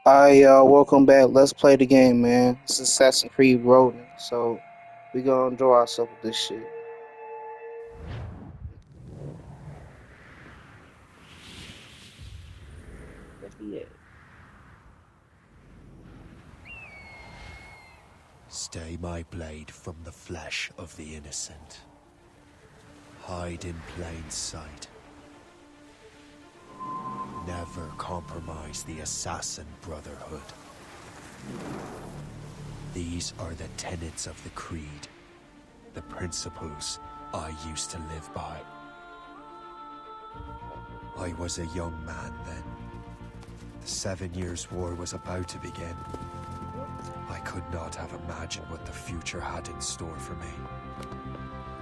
Hi, welcome back. Let's play the game, man. It's Assassin's Creed Ronin, so we gonna enjoy ourselves with this shit. Where he at? Stay my blade from the flesh of the innocent. Hide in plain sight. Never compromise the Assassin Brotherhood. These are the tenets of the Creed, the principles I used to live by. I was a young man then. The 7 Years' War was about to begin. I could not have imagined what the future had in store for me,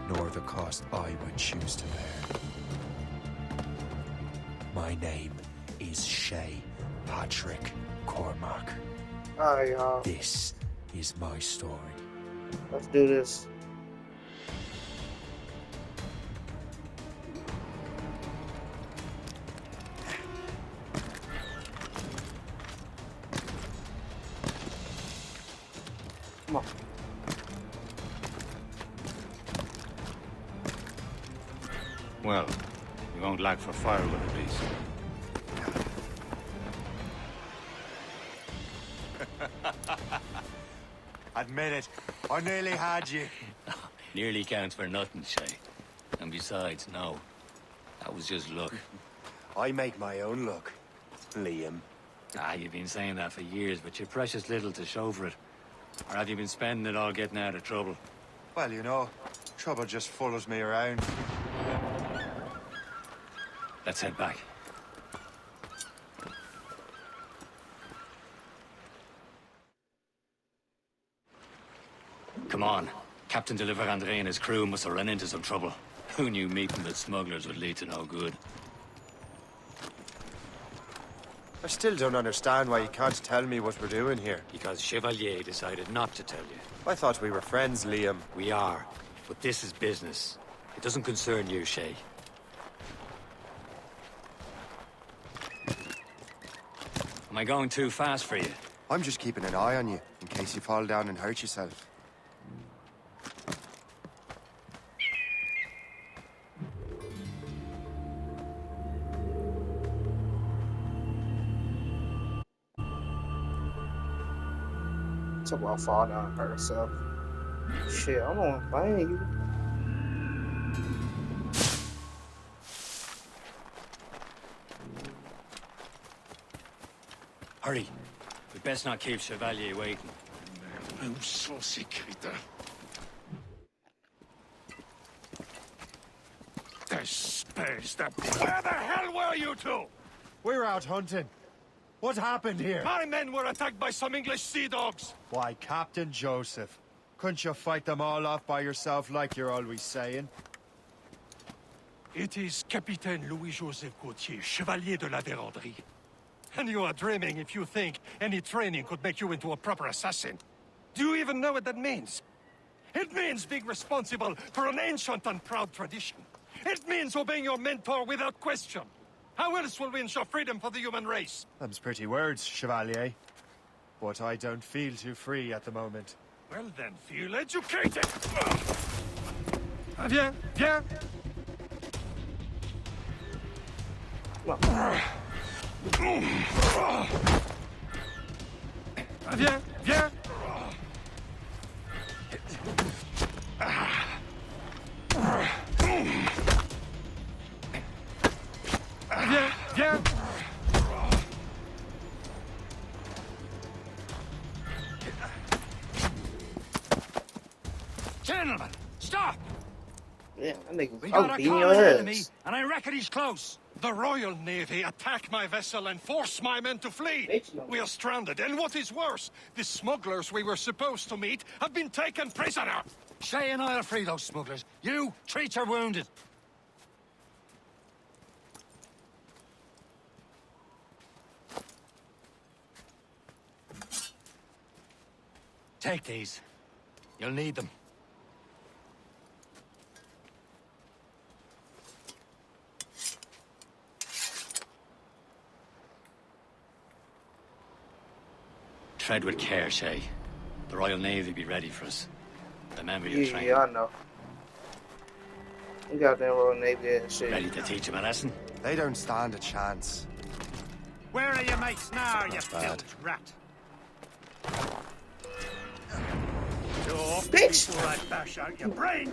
nor the cost I would choose to bear. My name is Shay Patrick Cormac. Alright, y'all. This is my story. Let's do this. Come on. Well, you won't lack for firewood at least. Admit it, I nearly had you. Nearly counts for nothing, Shay. And besides, no. That was just luck. I make my own luck, Liam. You've been saying that for years, but you're precious little to show for it. Or have you been spending it all getting out of trouble? Well, you know, trouble just follows me around. Let's head back. Come on. Captain Deliver Andre and his crew must have run into some trouble. Who knew meeting with smugglers would lead to no good? I still don't understand why you can't tell me what we're doing here. Because Chevalier decided not to tell you. I thought we were friends, Liam. We are. But this is business. It doesn't concern you, Shay. Am I going too fast for you? I'm just keeping an eye on you, in case you fall down and hurt yourself. Talk about fall down and hurt herself. Shit, I'm on playing you. Hurry. We best not keep Chevalier waiting. Où sont ces crétins? Space that... Where the hell were you two? We're out hunting. What happened here? My men were attacked by some English sea dogs. Why, Captain Joseph. Couldn't you fight them all off by yourself like you're always saying? It is Capitaine Louis-Joseph Gauthier, Chevalier de la Vérendrye. And you are dreaming if you think any training could make you into a proper assassin. Do you even know what that means? It means being responsible for an ancient and proud tradition. It means obeying your mentor without question. How else will we ensure freedom for the human race? Them's pretty words, Chevalier. But I don't feel too free at the moment. Well then, feel educated! Viens, viens! Viens, viens! Viens, viens! Gentlemen, stop! Yeah, that nigga We was got a beating your common ass. enemy, and I reckon he's close. The Royal Navy attacked my vessel and forced my men to flee. We are stranded, and what is worse, the smugglers we were supposed to meet have been taken prisoner. Shay and I'll free those smugglers. You, treat your wounded. Take these. You'll need them. Tread with care, Shay. The Royal Navy be ready for us. Remember your Yeah, training. yeah, I know. We got that Royal Navy and shit. Ready to teach him a lesson? They don't stand a chance. Where are your mates now, you bad. filth rat? Bitch! Before I bash out your brains!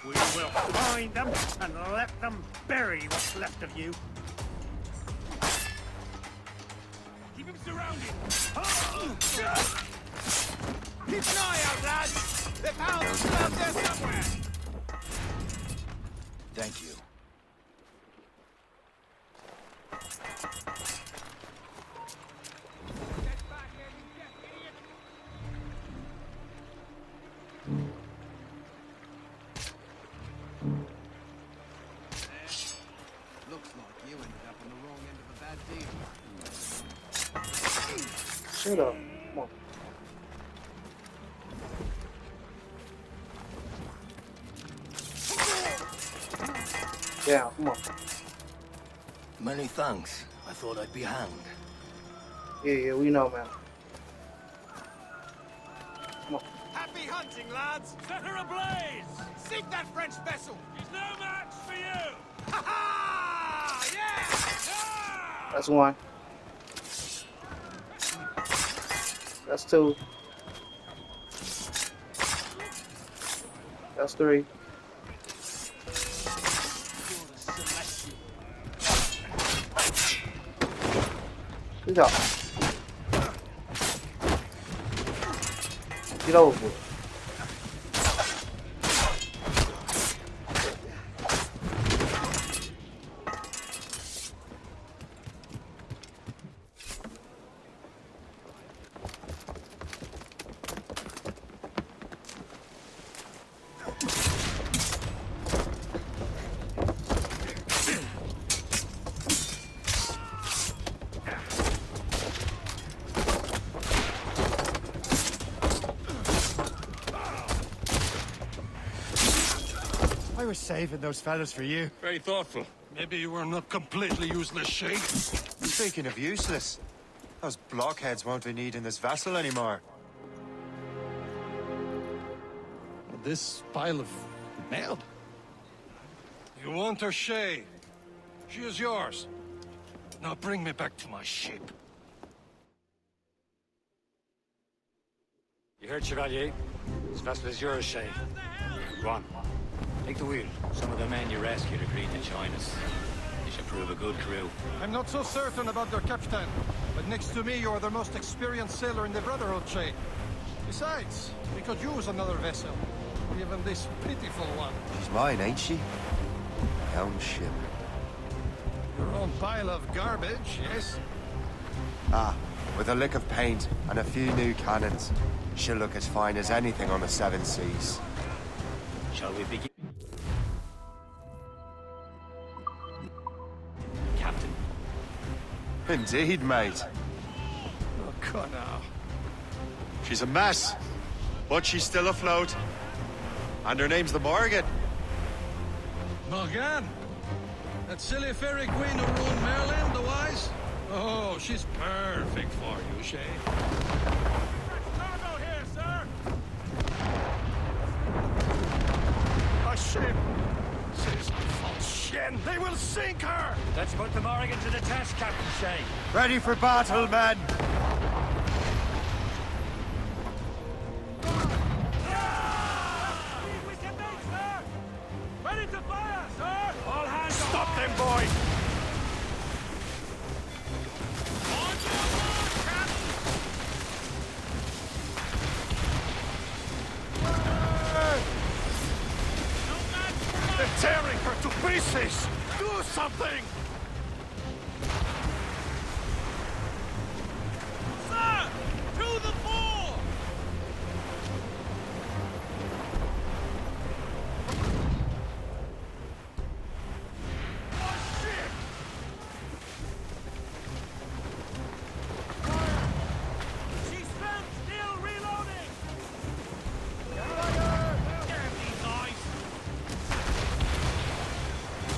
We will find them and let them bury what's left of you. Keep him surrounded! Keep an eye out, lads! They're pounds out there somewhere! Thank you. Looks like you ended up on the wrong end of a bad deal. Shut up. Come on. Yeah, come on. Many thanks. I thought I'd be hanged. Yeah, we know, man. Happy hunting, lads! Set her ablaze! Seek that French vessel! She's no match for you! Ha ha! Yeah! That's one. That's two. That's three. Good job. Get over it. I was saving those fellas for you. Very thoughtful. Maybe you were not completely useless, Shay. Speaking of useless, those blockheads won't be needing this vessel anymore. This pile of mail. You want her, Shay? She is yours. Now bring me back to my ship. You heard, Chevalier? This vessel is yours, Shay. Go on. Take the wheel. Some of the men you rescued agreed to join us. They should prove a good crew. I'm not so certain about their captain, but next to me, you're the most experienced sailor in the Brotherhood, Shay. Besides, we could use another vessel. Even this pitiful one. She's mine, ain't she? My own ship. Your own pile of garbage, yes? Ah, with a lick of paint and a few new cannons, she'll look as fine as anything on the seven seas. Shall we begin? Captain. Indeed, mate. Oh, come now. She's a mess, but she's still afloat. And her name's the Morgan. Morgan? That silly fairy queen who ruined Merlin, the wise? Oh, she's perfect for you, Shay. Cargo here, sir! A ship! Ces enfants chiens! They will sink her! Let's put the Morrigan to the test, Captain Shay. Ready for battle, men! We can make, sir! Ready to fire, sir! All hands stop them, boy! On your mark, Captain! They're tearing her to pieces! Do something! Sir! To the fore! Oh, shit! She's still reloading! Damn these eyes!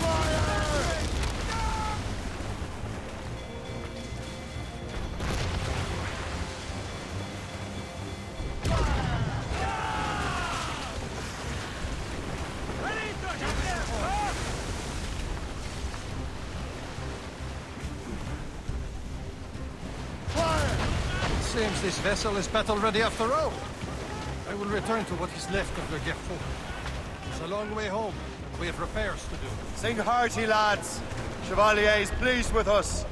Fire! Seems this vessel is battle-ready after all. I will return to what is left of the Gerfaut. It's a long way home, and we have repairs to do. Sing hearty, lads. Chevalier is pleased with us.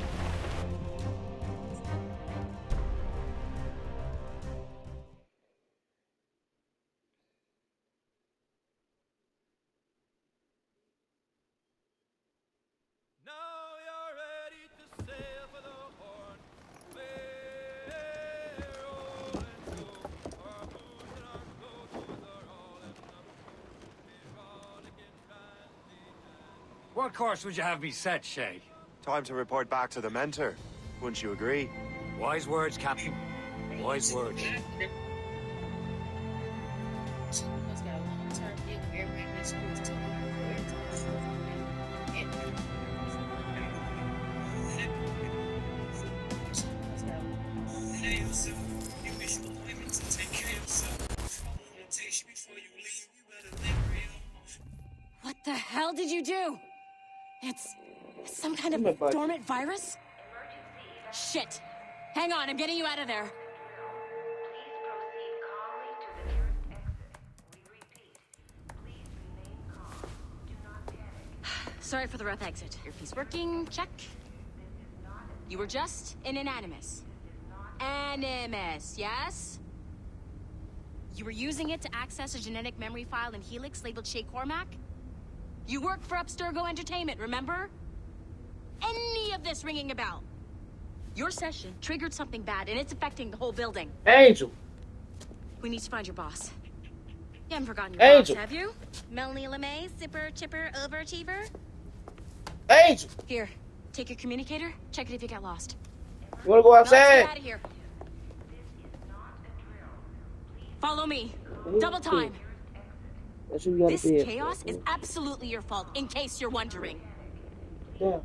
What course would you have me set, Shay? Time to report back to the mentor. Wouldn't you agree? Wise words, Captain. Wise words. Someone's got a long-term deal with everybody in schools to What the hell did you do? It's some kind of dormant virus? Shit! Hang on, I'm getting you out of there. Sorry for the rough exit. Earpiece working, check. You were just in an animus. Animus, yes? You were using it to access a genetic memory file in Helix labeled Shay Cormac? You worked for Abstergo Entertainment, remember? Any of this ringing a bell? Your session triggered something bad, and it's affecting the whole building. Angel. We need to find your boss. You haven't forgotten your Angel. boss, have you? Melanie LeMay, super chipper overachiever? Angel. Here, take your communicator, check it if you get lost. You wanna go Now let's get outside? out of here. Follow me. Double time. That's what you gotta This be. chaos is absolutely your fault, in case you're wondering. Yeah.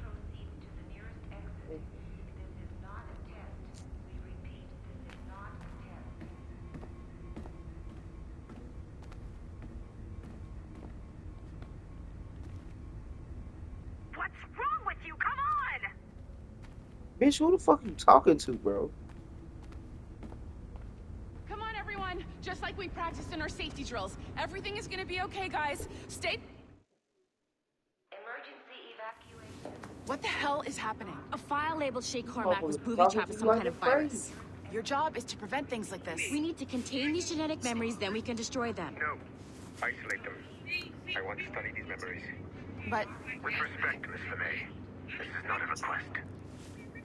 What's wrong with you? Come on! Bitch, who the fuck you talking to, bro? Come on, everyone. Just like we practiced in our safety drills. Everything is gonna be okay, guys. Stay... What the hell is happening? A file labeled Shay Cormac was Talking booby-trapped to with you some like kind a of virus. Your job is to prevent things like this. We need to contain these genetic memories, then we can destroy them. No. Isolate them. I want to study these memories. But With respect, Miss LeMay, this is not a request.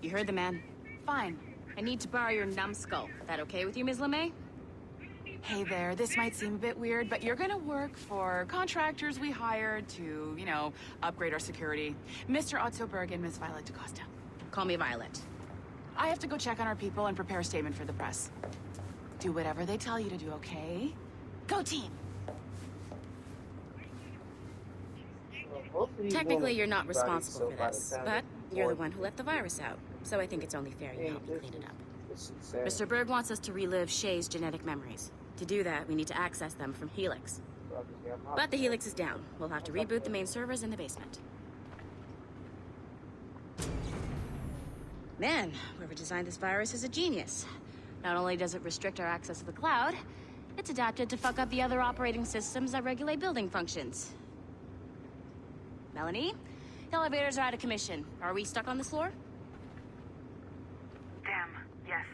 You heard the man. fine. I need to borrow your numbskull. That okay with you, Ms. LeMay? Hey there, this might seem a bit weird, but you're gonna work for contractors we hired to, you know, upgrade our security. Mr. Otto Berg and Miss Violet DaCosta. Call me Violet. I have to go check on our people and prepare a statement for the press. Do whatever they tell you to do, okay? Go team! Technically, you're not responsible for this, but you're the one who let the virus out. So I think it's only fair you help me clean it up. Mr. Berg wants us to relive Shay's genetic memories. To do that, we need to access them from Helix. But the Helix is down. We'll have to reboot the main servers in the basement. Man, whoever designed this virus is a genius. Not only does it restrict our access to the cloud, it's adapted to fuck up the other operating systems that regulate building functions. Melanie? The elevators are out of commission. Are we stuck on this floor? Damn, yes.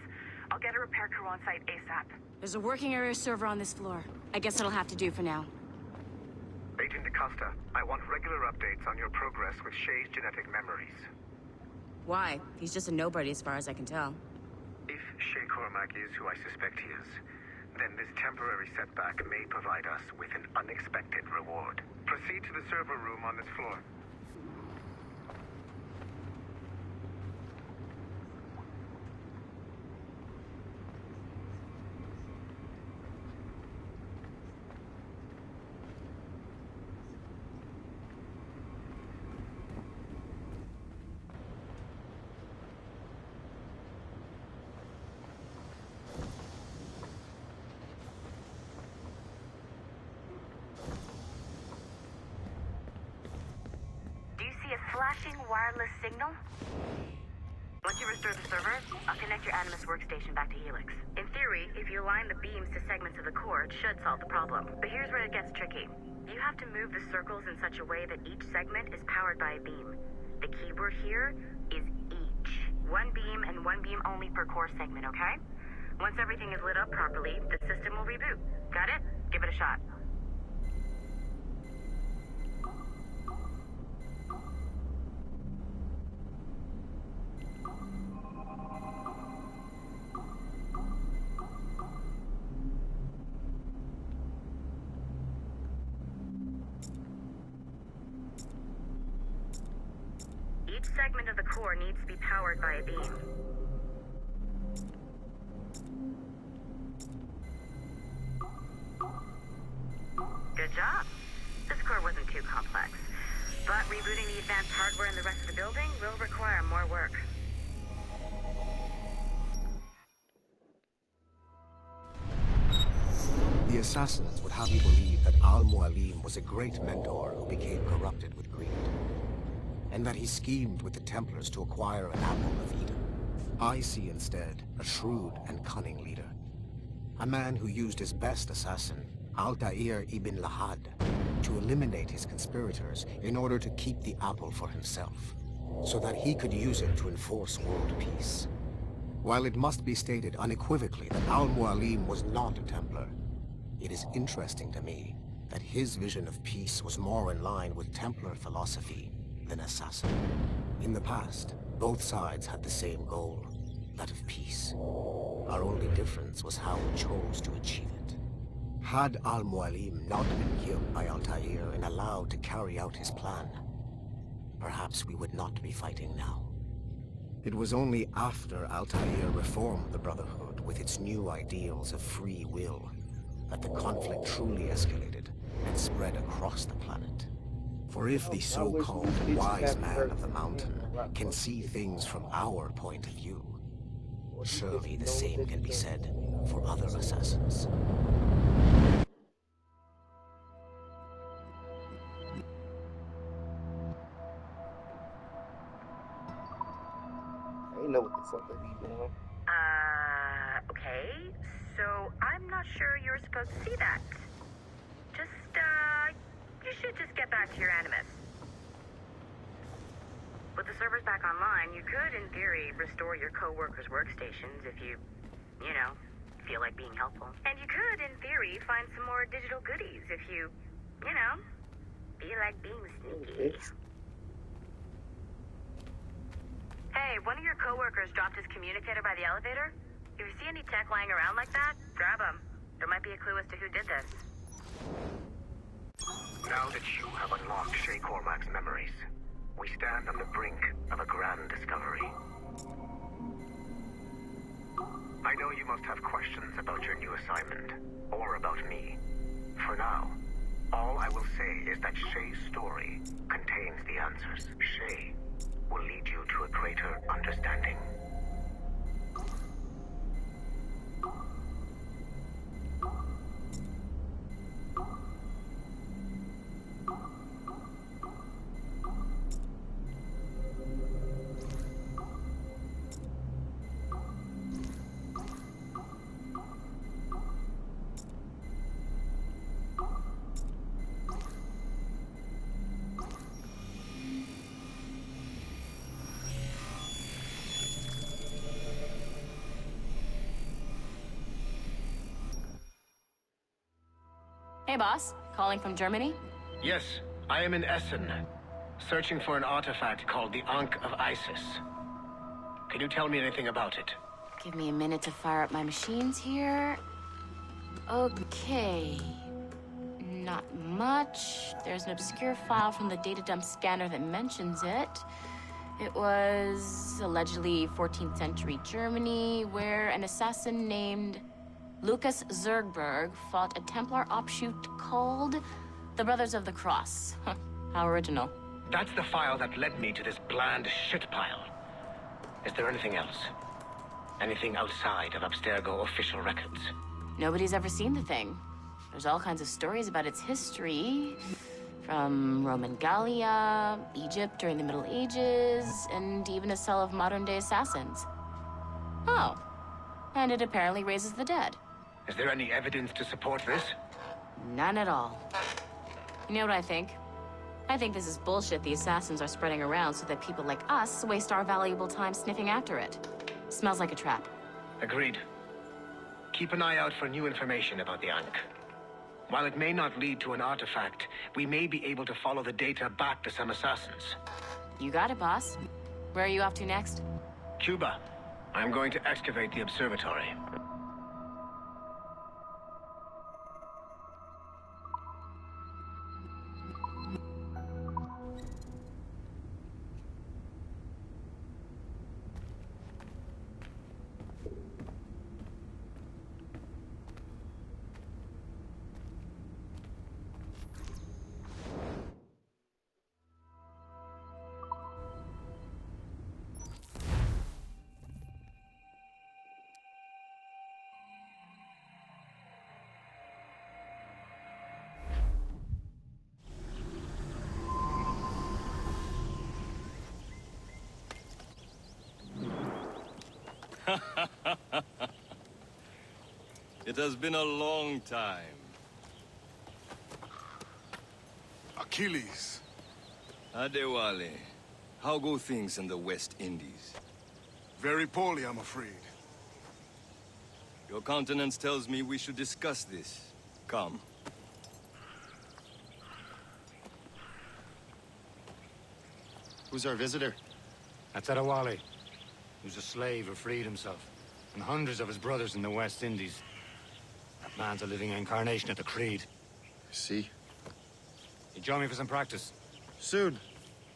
I'll get a repair crew on site ASAP. There's a working area server on this floor. I guess it'll have to do for now. Agent DaCosta, I want regular updates on your progress with Shay's genetic memories. Why? He's just a nobody as far as I can tell. If Shay Cormac is who I suspect he is, then this temporary setback may provide us with an unexpected reward. Proceed to the server room on this floor. Do you see a flashing wireless signal? Once you restore the server, I'll connect your Animus workstation back to Helix. In theory, if you align the beams to segments of the core, it should solve the problem. But here's where it gets tricky. You have to move the circles in such a way that each segment is powered by a beam. The keyword here is each. One beam and one beam only per core segment, okay? Once everything is lit up properly, the system will reboot. Got it? Give it a shot. Each segment of the core needs to be powered by a beam. Good job. This core wasn't too complex. But rebooting the advanced hardware in the rest of the building will require more work. The assassins would have you believe that Al-Mualim was a great mentor who became corrupted with greed, and that he schemed with the Templars to acquire an apple of Eden. I see instead a shrewd and cunning leader. A man who used his best assassin, Altair ibn Lahad, to eliminate his conspirators in order to keep the apple for himself, so that he could use it to enforce world peace. While it must be stated unequivocally that Al-Mualim was not a Templar, it is interesting to me that his vision of peace was more in line with Templar philosophy than assassin. In the past, both sides had the same goal, that of peace. Our only difference was how we chose to achieve it. Had Al-Mualim not been killed by Altair and allowed to carry out his plan, perhaps we would not be fighting now. It was only after Altair reformed the Brotherhood with its new ideals of free will that the conflict truly escalated and spread across the planet. For if the so-called wise man of the mountain can see things from our point of view, surely the same can be said for other assassins. I ain't know what the fuck they be doing. Okay. So I'm not sure you're supposed to see that. You should just get back to your Animus. With the servers back online, you could, in theory, restore your co-workers' workstations if you feel like being helpful. And you could, in theory, find some more digital goodies if you feel like being sneaky. Hey, one of your co-workers dropped his communicator by the elevator. If you see any tech lying around like that, grab them. There might be a clue as to who did this. Now that you have unlocked Shay Cormac's memories, we stand on the brink of a grand discovery. I know you must have questions about your new assignment, or about me. For now, all I will say is that Shay's story contains the answers. Shay will lead you to a greater understanding. Hey, boss. Calling from Germany? Yes, I am in Essen, searching for an artifact called the Ankh of Isis. Can you tell me anything about it? Give me a minute to fire up my machines here. Okay. Not much. There's an obscure file from the data dump scanner that mentions it. It was allegedly 14th century Germany, where an assassin named Lucas Zergberg fought a Templar offshoot called the Brothers of the Cross. How original. That's the file that led me to this bland shit pile. Is there anything else? Anything outside of Abstergo official records? Nobody's ever seen the thing. There's all kinds of stories about its history. From Roman Gallia, Egypt during the Middle Ages, and even a cell of modern-day assassins. Oh, and it apparently raises the dead. Is there any evidence to support this? None at all. You know what I think? I think this is bullshit the assassins are spreading around so that people like us waste our valuable time sniffing after it. Smells like a trap. Agreed. Keep an eye out for new information about the Ankh. While it may not lead to an artifact, we may be able to follow the data back to some assassins. You got it, boss. Where are you off to next? Cuba. I'm going to excavate the observatory. It has been a long time. Achilles. Adewale, how go things in the West Indies? Very poorly, I'm afraid. Your countenance tells me we should discuss this. Come. Who's our visitor? That's Adewale. He was a slave who freed himself. And hundreds of his brothers in the West Indies. That man's a living incarnation of the Creed. I see. You join me for some practice? Soon.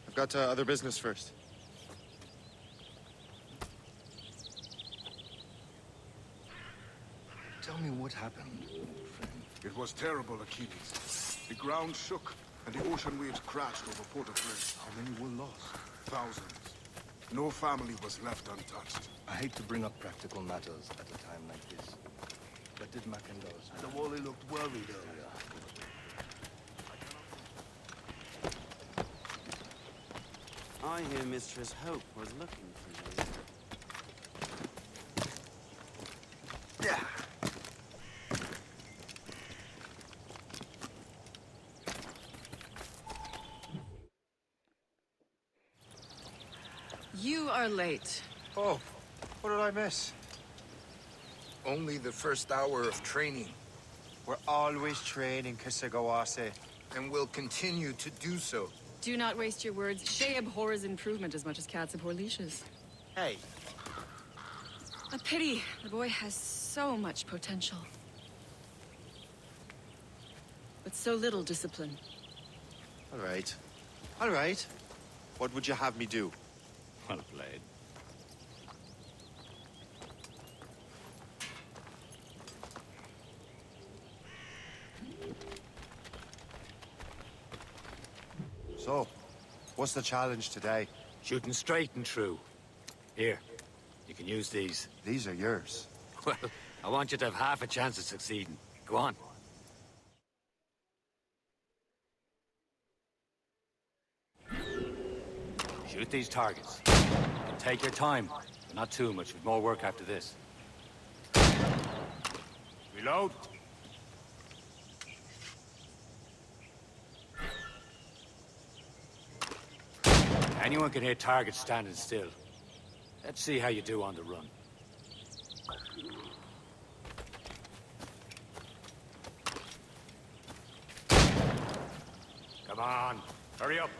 I've got other business first. Tell me what happened, friend. It was terrible, Achilles. The ground shook, and the ocean waves crashed over Port-au-Prince. How many were lost? Thousands. No family was left untouched. I hate to bring up practical matters at a time like this. But did Mackendorf's... Adewale looked worried earlier. I hear Mistress Hope was looking for you. Yeah. You are late. Oh, what did I miss? Only the first hour of training. We're always training, Kisagawase, and will continue to do so. Do not waste your words. Shay abhors improvement as much as cats abhor leashes. Hey. A pity. The boy has so much potential. But so little discipline. All right. All right. What would you have me do? Well played. So, what's the challenge today? Shooting straight and true. Here, you can use these. These are yours. Well, I want you to have half a chance of succeeding. Go on. Shoot these targets. And take your time. But not too much. We've more work after this. Reload. Anyone can hit targets standing still. Let's see how you do on the run. Come on, hurry up.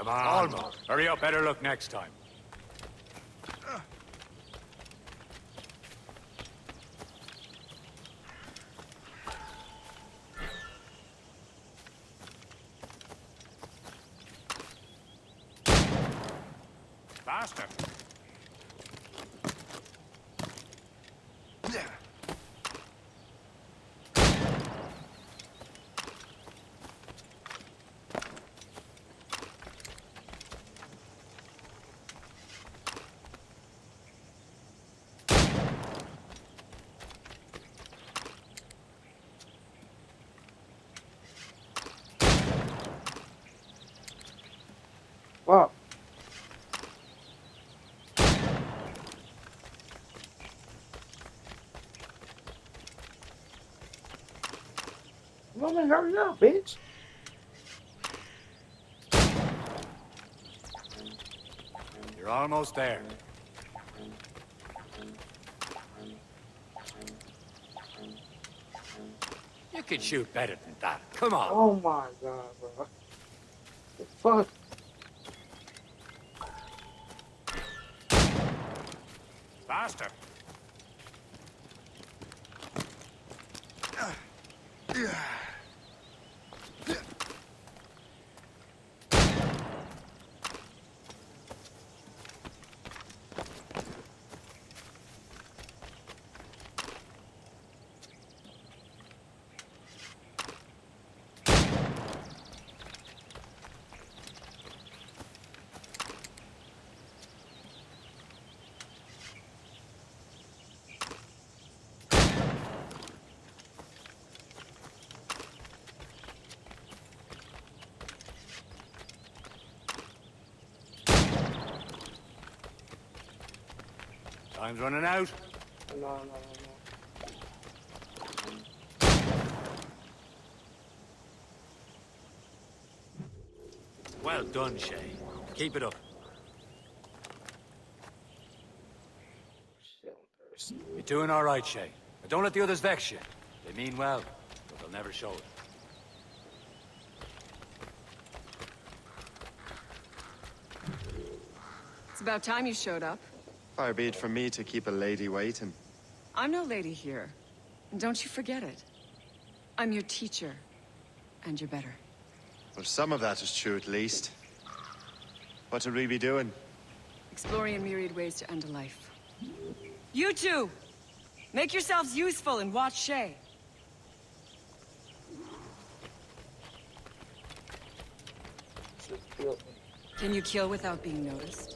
Come on. Hurry up, better luck next time. Faster. Wow. Woman, hurry up, bitch. You're almost there. You could shoot better than that. Come on. Oh my god, bro. The fuck? Faster. Time's running out. No. Well done, Shay. Keep it up. You're doing all right, Shay. But don't let the others vex you. They mean well, but they'll never show it. It's about time you showed up. Far be it from me to keep a lady waiting. I'm no lady here. And don't you forget it. I'm your teacher. And you're better. Well, some of that is true at least. What would we be doing? Exploring a myriad ways to end a life. You two! Make yourselves useful and watch Shay. Can you kill without being noticed?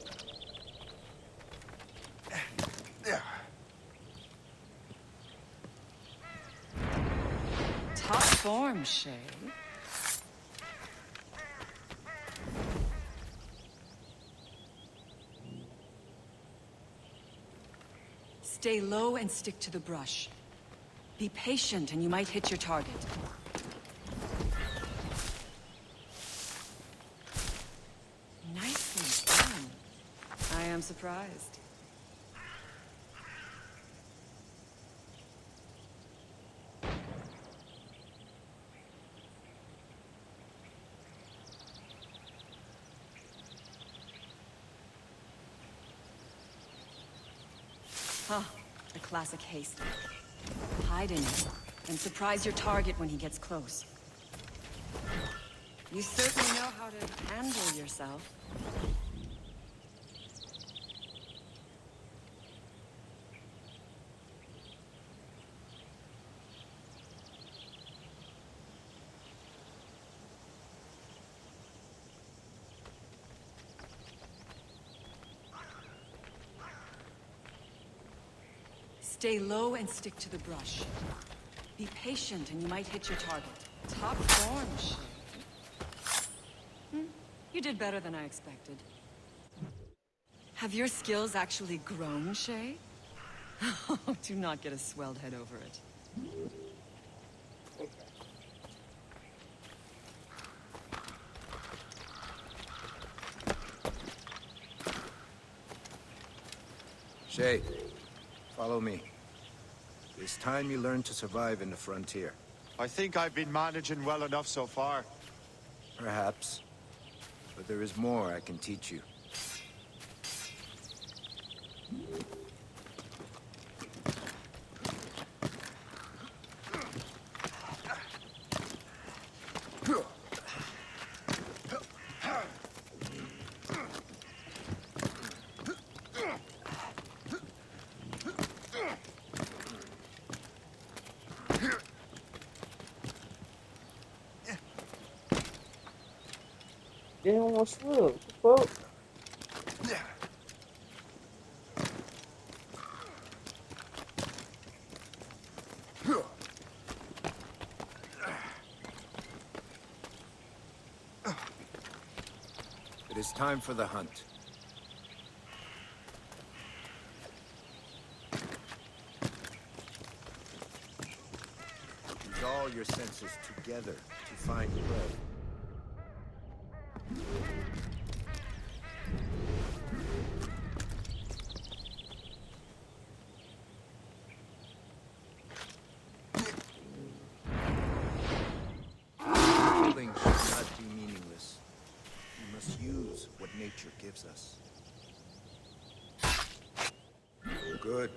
Top form, Shay. Stay low and stick to the brush. Be patient and you might hit your target. Nicely done. I am surprised. Huh, a classic haste. Hide in it, and surprise your target when he gets close. You certainly know how to handle yourself. Stay low and stick to the brush. Be patient and you might hit your target. Top form, Shay. You did better than I expected. Have your skills actually grown, Shay? Do not get a swelled head over it. Shay, follow me. It's time you learn to survive in the frontier. I think I've been managing well enough so far. Perhaps. But there is more I can teach you. Didn't want to swim. What the fuck? It is time for the hunt. Use all your senses together to find prey. Killing should not be meaningless. We must use what nature gives us. Good.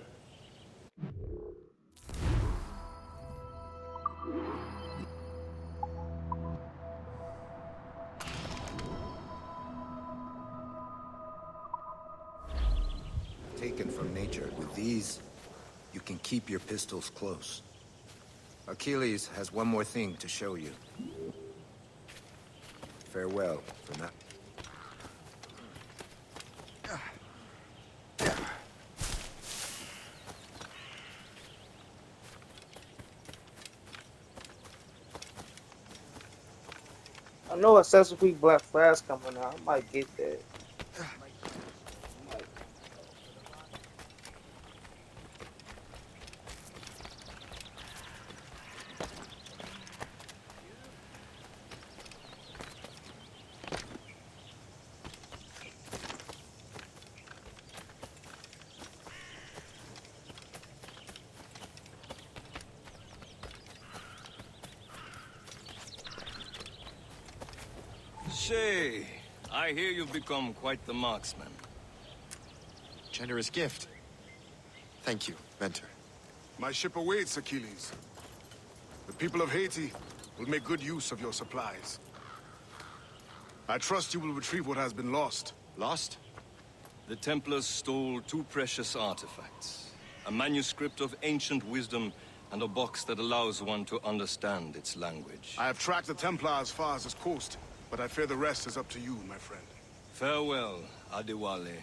Taken from nature. With these, you can keep your pistols close. Achilles has one more thing to show you. Farewell for now. I know Assassin's Creed Black Flag's coming out. I might get that. Shay, I hear you've become quite the marksman. Generous gift. Thank you, Mentor. My ship awaits, Achilles. The people of Haiti will make good use of your supplies. I trust you will retrieve what has been lost. Lost? The Templars stole 2 precious artifacts. A manuscript of ancient wisdom and a box that allows one to understand its language. I have tracked the Templar as far as this coast, but I fear the rest is up to you, my friend. Farewell, Adewale.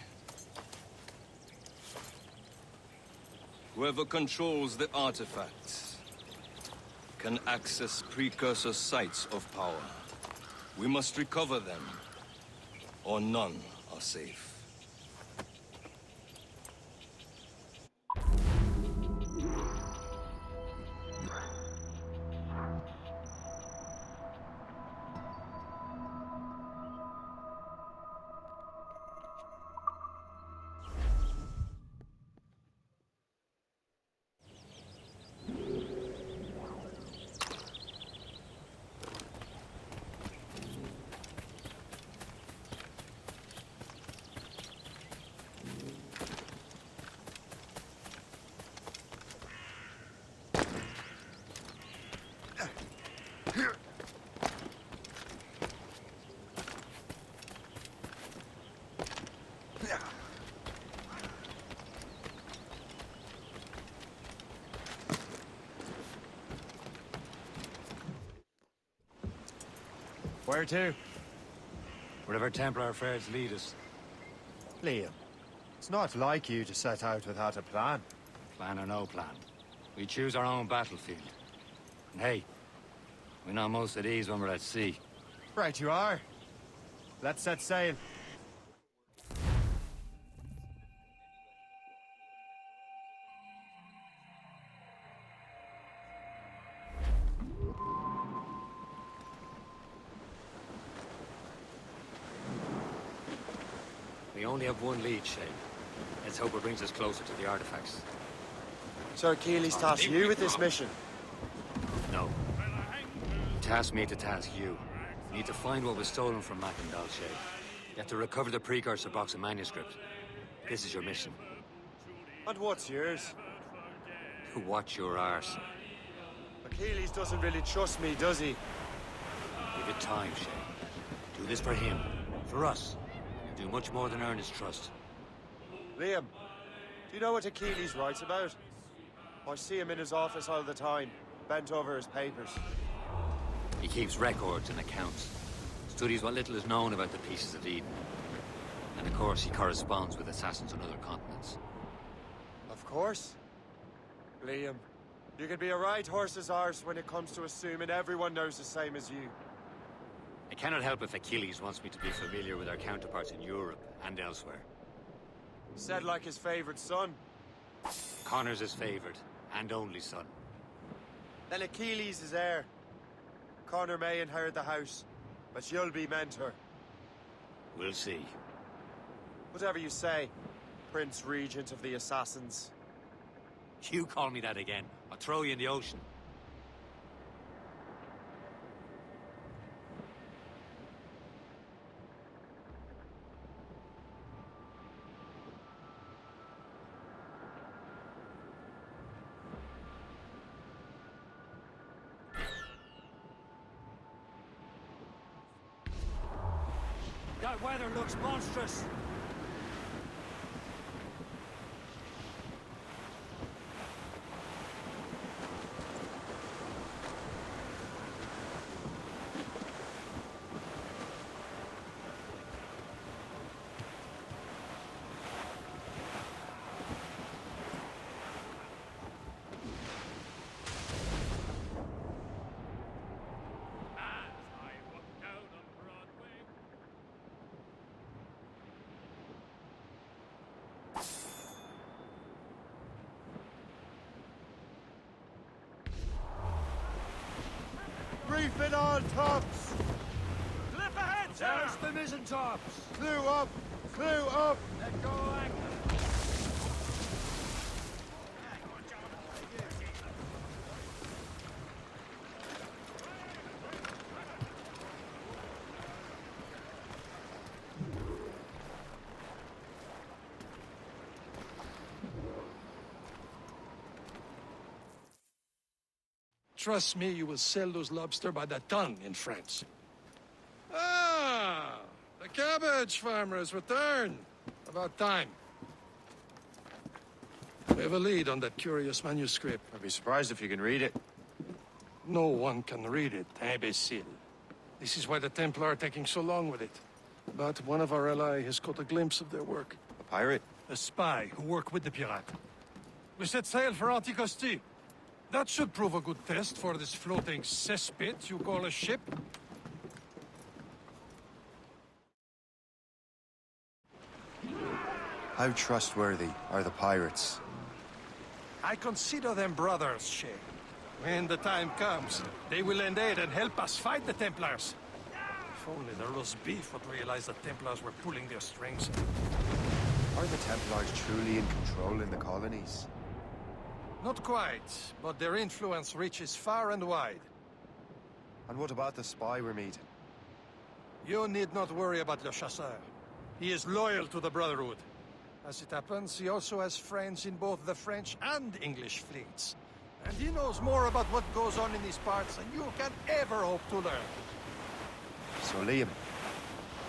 Whoever controls the artifacts can access precursor sites of power. We must recover them, or none are safe. Where to? Wherever Templar affairs lead us. Liam, it's not like you to set out without a plan. Plan or no plan. We choose our own battlefield. And hey, we know most of these when we're at sea. Right you are. Let's set sail. We only have one lead, Shay. Let's hope it brings us closer to the artifacts. Sir Achilles tasked you with this mission. No. Task me to task you. You need to find what was stolen from Mackandal, Shay. You have to recover the precursor box of manuscript. This is your mission. And what's yours? To watch your arse. Achilles doesn't really trust me, does he? Give it time, Shay. Do this for him. For us. You'll do much more than earn his trust. Liam, do you know what Achilles writes about? I see him in his office all the time, bent over his papers. He keeps records and accounts. Studies what little is known about the pieces of Eden. And of course, he corresponds with assassins on other continents. Of course. Liam, you can be a right horse's arse when it comes to assuming everyone knows the same as you. I cannot help if Achilles wants me to be familiar with our counterparts in Europe and elsewhere. Said like his favorite son. Connor's his favorite, and only son. Then Achilles is heir. Connor may inherit the house, but you'll be mentor. We'll see. Whatever you say, Prince Regent of the Assassins. You call me that again, I'll throw you in the ocean. That weather looks monstrous. Reef it on, tops! Clip ahead, sir! There's the mizzen tops! Clew up! Clew up! Let go anchor! Trust me, you will sell those lobster by the ton in France. Ah! The cabbage farmer has returned. About time. We have a lead on that curious manuscript. I'd be surprised if you can read it. No one can read it, imbecile. This is why the Templar are taking so long with it. But one of our allies has caught a glimpse of their work. A pirate? A spy who worked with the pirate. We set sail for Anticosti. That should prove a good test for this floating cesspit you call a ship. How trustworthy are the pirates? I consider them brothers, Shay. When the time comes, they will lend aid and help us fight the Templars. If only the roast beef would realize the Templars were pulling their strings. Are the Templars truly in control in the colonies? Not quite, but their influence reaches far and wide. And what about the spy we're meeting? You need not worry about Le Chasseur. He is loyal to the Brotherhood. As it happens, he also has friends in both the French and English fleets. And he knows more about what goes on in these parts than you can ever hope to learn. So Liam,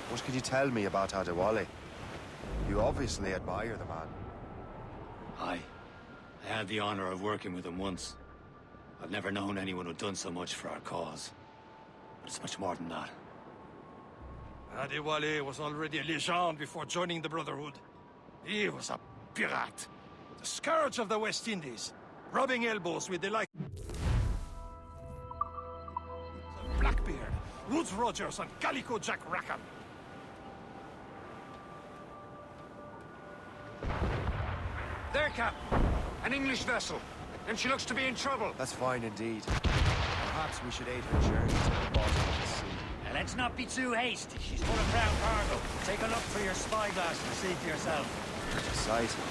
what can you tell me about Adewale? You obviously admire the man. Aye. I had the honor of working with him once. I've never known anyone who'd done so much for our cause. But it's much more than that. Adewale was already a legend before joining the Brotherhood. He was a pirate. The scourge of the West Indies. Rubbing elbows with the like... Blackbeard, Woods Rogers, and Calico Jack Rackham. There, Cap. An English vessel. And she looks to be in trouble. That's fine indeed. Perhaps we should aid her journey to the bottom of the sea. Now, let's not be too hasty. She's full of crown cargo. Take a look through your spyglass and see for yourself. Exciting.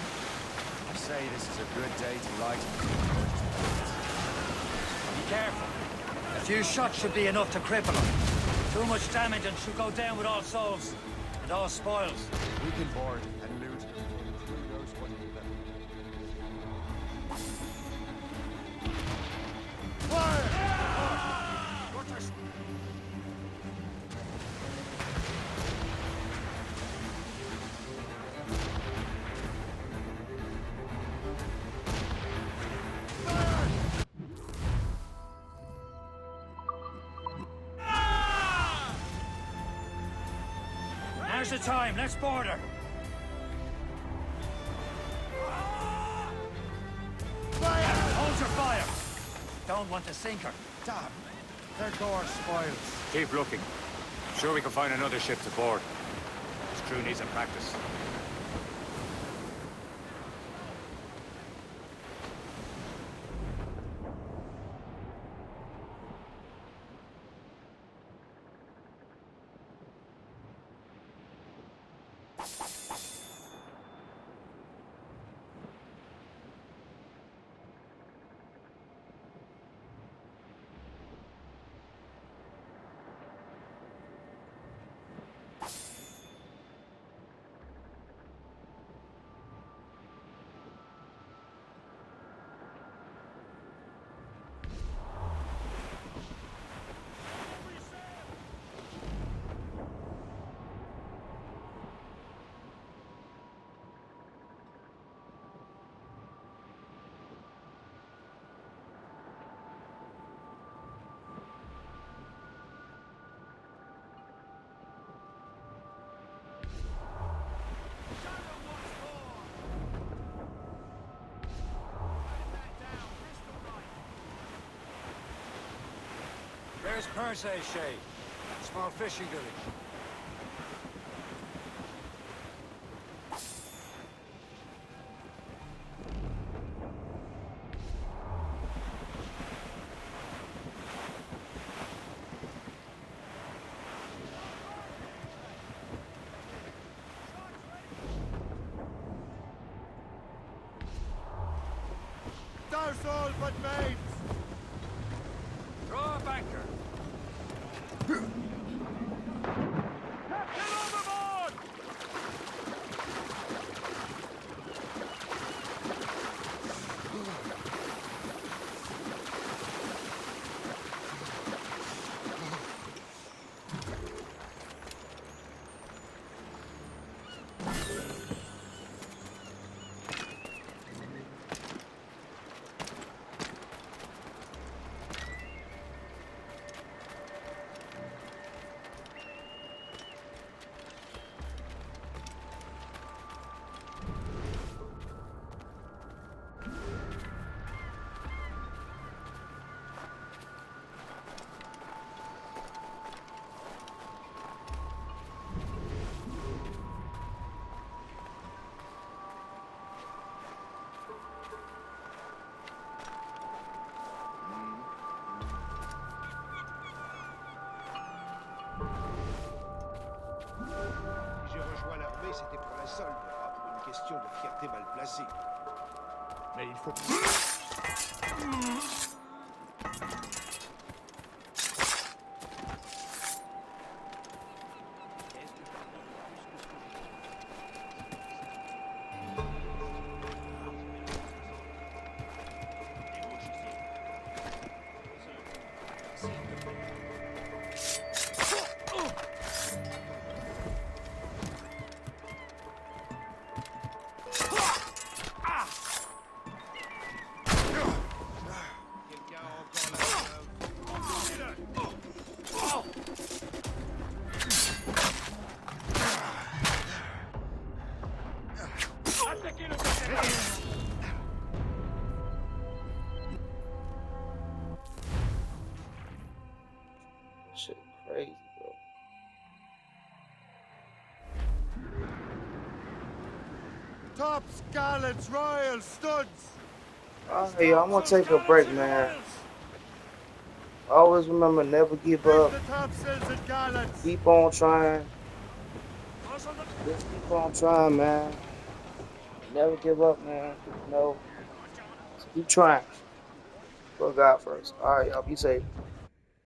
I say this is a good day to light. Be careful. A few shots should be enough to cripple her. Too much damage and she'll go down with all souls. And all spoils. We can board and loot. Who knows what you left. Now's the time, let's board her. Fire! Hold your fire! Don't want to sink her. Damn! Their door spoils. Keep looking. Sure we can find another ship to board. This crew needs a practice. There's Persay, Shay. Small fishing village. Douse all but mates! Throw a banker. Si j'ai rejoint l'armée, c'était pour la solde, pas pour une question de fierté mal placée. Mais il faut... Shit crazy, bro. Tops, gallants, royals, studs! Alright, y'all, I'm gonna take a break, man. Always remember, never give up. The topsails and gallants! Keep on trying. Just keep on trying, man. Never give up, man. You know, keep trying. Put God first. Alright, y'all, be safe.